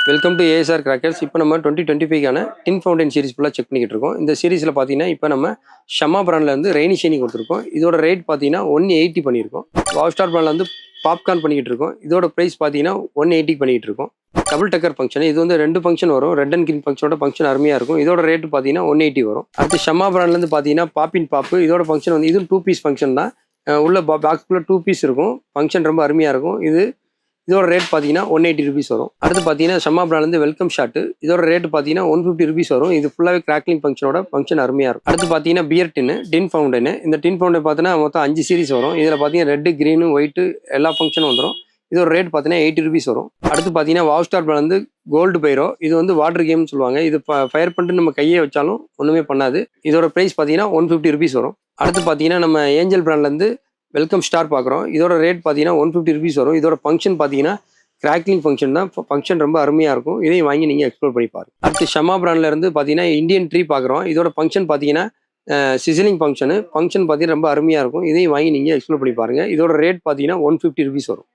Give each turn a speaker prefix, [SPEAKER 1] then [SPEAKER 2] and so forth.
[SPEAKER 1] Welcome to ASR crackers. இப்போ நம்ம 2025க்கான டின் fountain series ஃபுல்லாக செக் பண்ணிக்கிட்டு இருக்கோம். இந்த சீரிஸில் பார்த்தீங்கன்னா இப்போ நம்ம ஷமா பிராண்டில் வந்து ரெய்னி ஷைனி கொடுத்துருக்கோம். இதோட ரேட் பார்த்தீங்கன்னா 180 பண்ணியிருக்கோம். வாவ் ஸ்டார் பிராண்டில் வந்து பாப்கார்ன் பண்ணிக்கிட்டு இருக்கோம். இதோட ப்ரைஸ் பார்த்தீங்கன்னா 180 பண்ணிக்கிட்டு இருக்கோம். டபுள் டக்கர் ஃபங்க்ஷன், இது வந்து 2 ஃபங்க்ஷன் வரும். ரெட் அண்ட் கிரீன் ஃபங்க்ஷனோட ஃபங்க்ஷன் அருமையாக இருக்கும். இதோட ரேட்டு பார்த்தீங்கன்னா 180 வரும். அடுத்து ஷமா பிராண்ட்லேருந்து பார்த்தீங்கன்னா பாப்பின் பாப்பு, இதோட ஃபங்க்ஷன் வந்து இதுவும் 2 பீஸ் ஃபங்க்ஷன் தான். உள்ள பாக்ஸ்குள்ளே 2 பீஸ் இருக்கும். ஃபங்க்ஷன் ரொம்ப அருமையாக இருக்கும். இதோட ரேட் பார்த்தீங்கன்னா 180 ருபீஸ் வரும். அடுத்து பார்த்தீங்கன்னா ஷமா பிராண்ட்லேருந்து வெல்கம் ஷாட்டு, இதோட ரேட் பார்த்தீங்கன்னா 150 ருபீஸ் வரும். இது ஃபுல்லாகவே கிராக்லிங் ஃபங்க்ஷனோட ஃபங்க்ஷன் அருமையாக இருக்கும். அடுத்து பார்த்தீங்கன்னா பியர் டின் ஃபவுண்டன். இந்த டின் ஃபவுண்டன் பார்த்தீங்கன்னா மொத்தம் 5 சீரிஸ் வரும். இதில் பார்த்தீங்கன்னா ரெட்டு, கிரீனு, ஒயிட்டு எல்லா ஃபங்க்ஷனும் வந்துடும். இதோட ரேட் பார்த்தீங்கன்னா 80 ருபீஸ் வரும். அடுத்து பார்த்தீங்கன்னா வாவ் ஸ்டார் பிராண்ட் வந்து கோல்டு பைரோ, இது வந்து வாட்டர் கேம்னு சொல்லுவாங்க. இது ஃபயர் பண்ணிட்டு நம்ம கையை வச்சாலும் ஒன்றுமே பண்ணாது. இதோட ப்ரைஸ் பார்த்தீங்கன்னா 150 ருபீஸ் வரும். அடுத்து பார்த்தீங்கன்னா நம்ம ஏஞ்சல் பிராண்ட்லேருந்து வெல்கம் ஸ்டார் பார்க்குறோம். இதோட ரேட் பார்த்தீங்கன்னா 150 ருபீஸ் வரும். இதோட ஃபங்க்ஷன் பார்த்தீங்கன்னா கிராக்லிங் ஃபங்க்ஷன் தான். ஃபங்க்ஷன் ரொம்ப அருமையாக இருக்கும். இதையும் வாங்கி நீங்கள் எக்ஸ்ப்ளோர் பண்ணி பாருங்க. அடுத்து ஷமா பிராண்ட்ல இருந்து பார்த்தீங்கன்னா இந்தியன் ட்ரீ பார்க்குறோம். இதோட ஃபங்க்ஷன் பார்த்தீங்கன்னா சிசிலிங் ஃபங்க்ஷன் பார்த்தீங்கன்னா ரொம்ப அருமையாக இருக்கும். இதையும் வாங்கி நீங்கள் எக்ஸ்ப்ளோர் பண்ணி பாருங்கள். இதோட ரேட் பார்த்தீங்கன்னா 150 ருபீஸ் வரும்.